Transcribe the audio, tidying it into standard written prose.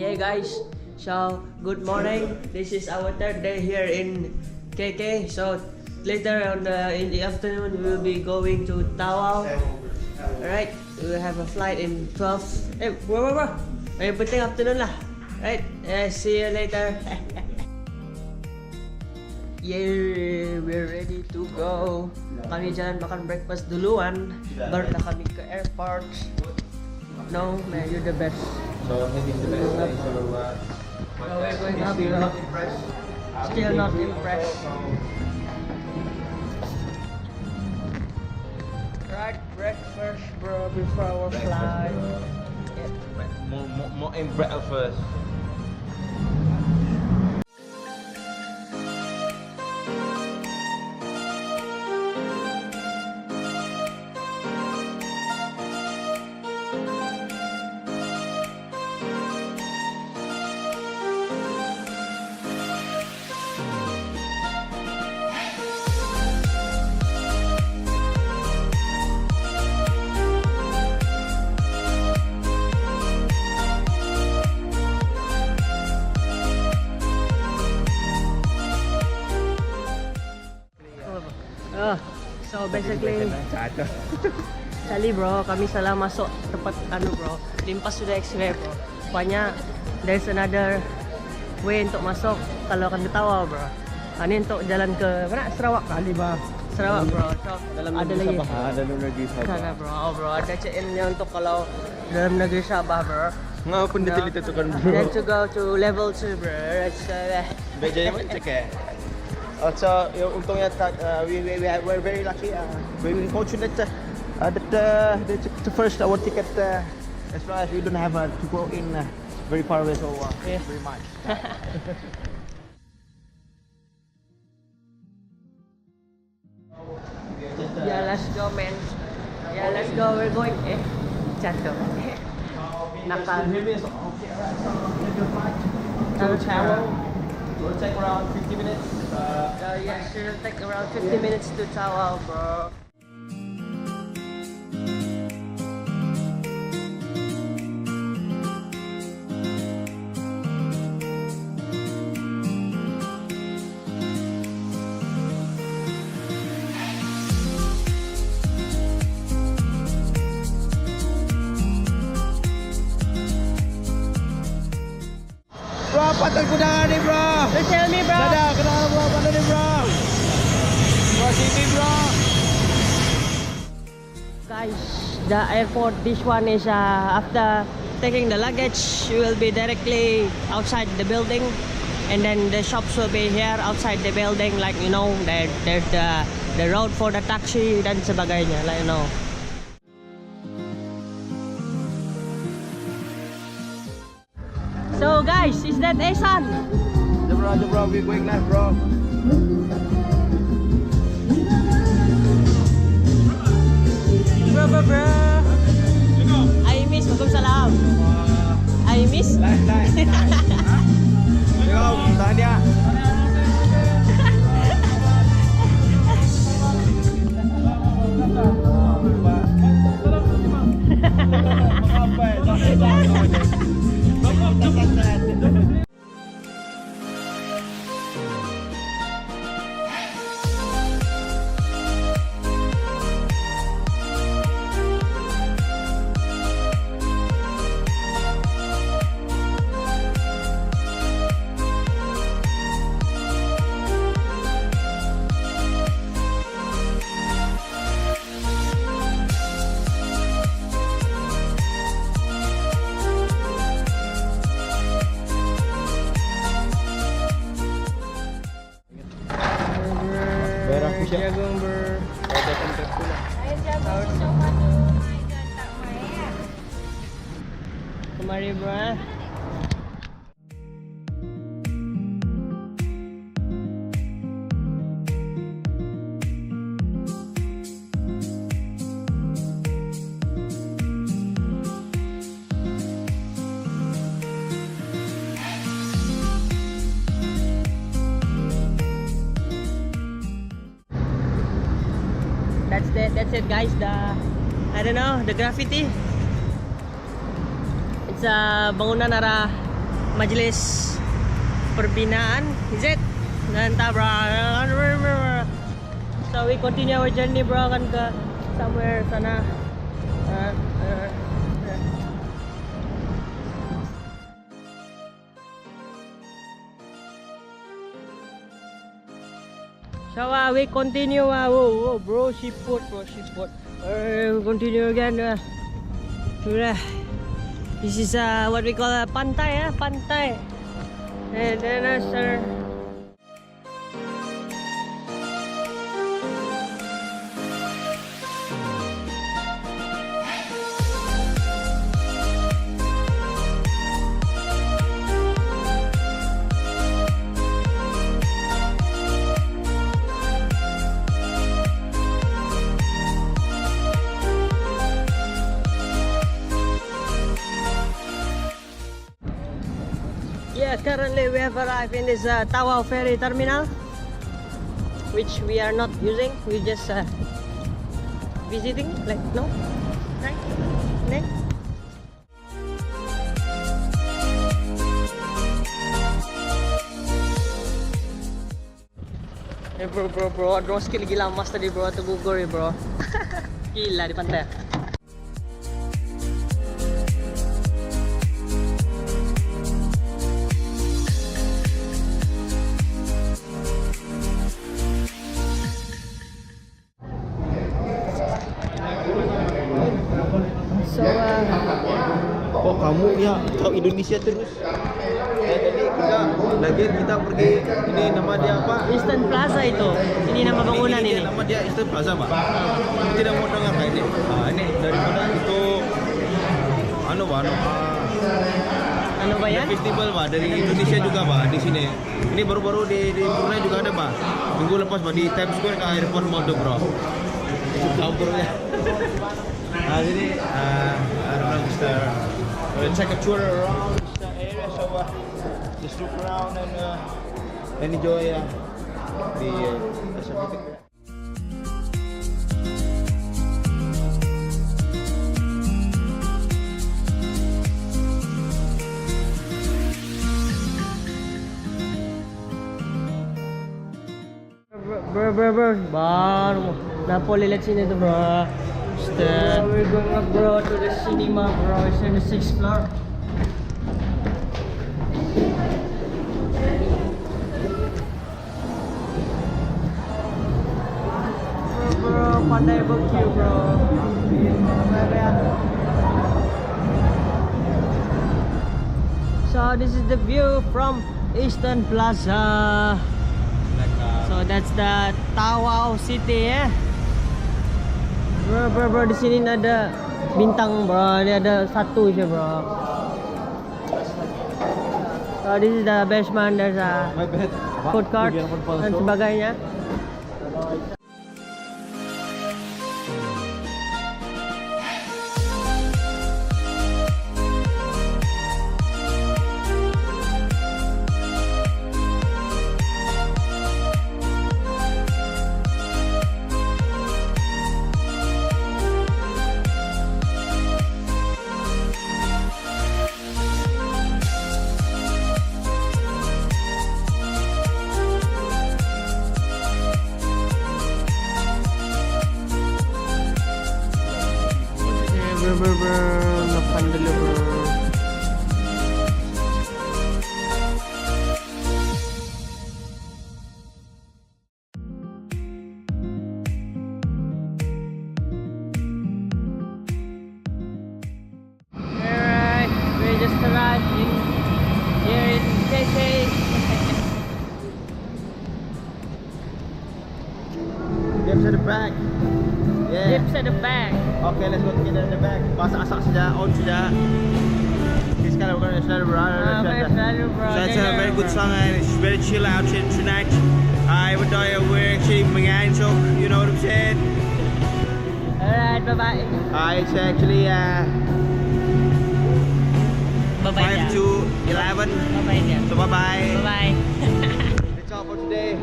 Yeah guys, so good morning. This is our third day here in KK. So later in the afternoon we will be going to Tawau. Alright, we will have a flight in 12. Hey, bro. May penting afternoon lah. Right, see you later. Yeah, we're ready to go. Kami jalan makan breakfast duluan, baru na kami ke airport. No, man, you're the best. So, heading the best day. So, we're going up. Still not impressed. Still not impressed. Right, breakfast, bro, before our flight. More in breakfast. So basically, kali bro, kami salah masuk tempat bro, limpas sudah X-ray bro. Rupanya there's another way untuk masuk kalau akan ke Tawau bro. Ini untuk jalan ke mana? Sarawak kali bang. Sarawak bro. So, Dalam ada lagi. Dalam negeri Sabah. Sana bro, bro ada check-innya untuk kalau dalam negeri Sabah bro. Ngapa detail itu kan bro? Then to go to level 2 bro. Bejanya macam cek. So, untungnya we're very lucky, very fortunate that the first our ticket as far as we don't have to go in very far away, so yeah. very much. Yeah, let's go man. Yeah, let's go. We're going. Jatuh. Nakal. Tawau. It will take around 50 minutes. Yeah, sure. Take around 50 minutes to Tawau, bro. Bro, patut kudangan ni bro. Please tell me, bro. Dadah, kenapa bro? Patut ni bro. Bro, sini bro. Guys, the airport, this one is after taking the luggage, you will be directly outside the building, and then the shops will be here outside the building, like you know, there's the road for the taxi dan sebagainya, like you know. So guys, is that Esan? Bro, we're going live bro. Bro. I miss. Waalaikumsalam. I miss. Live. Tengok, tahan dia. Jagung ber. Kemari bro. That's it guys, I don't know, the graffiti. It's a bangunan ara Majlis Perbandaran, is it? Nanta bro. So we continue our journey bro kan ke somewhere sana. So we continue. Whoa, bro, shipboard. We continue again. This is what we call a pantai, pantai. And then sir. Yeah, currently we have arrived in this Tawau ferry terminal, which we are not using. We just visiting, like no, right? Hey bro, drone skill gila mas tadi bro, tergugur ya bro. Gila di pantai. So kok kamu ya kau Indonesia terus? Jadi kita pergi ini nama dia apa? Eastern Plaza itu. Ini nama bangunan ini. Nama dia Eastern Plaza, Pak. Tidak mau dengar kayak ini. Ini daripada itu anu Pak ya? Festival Pak dari Indonesia juga Pak di sini. Ini baru-baru di Brunei juga ada Pak. Minggu lepas Pak di Times Square ke airport Modo bro. Tahu bro ya. Jadi I don't know, just take a tour around this area, so just look around and enjoy the everything. Bro, baru Napoli lihat sini tuh bro. We're going up bro to the cinema bro. It's in the 6th floor. Bro, pandai barbecue bro. So this is the view from Eastern Plaza. So that's the Tawau city ya. Bro, di sini ada bintang bro, ini ada satu aja bro. So this is the basement, there's a food court dan sebagainya. Bro, makan dulu bro. Alright, we just arrived here in KK. Dips at the back. Yeah. Dips at the back. Okay, let's go together in the back. Masak sudah, on sudah. This kind of national bro. So it's a very good song and it's very chill out here tonight. Even though we're actually mengantuk, you know what I'm saying? Alright, bye-bye. It's actually 5 Bye-bye. to 11. Bye-bye. So bye-bye. Bye-bye. That's all for today.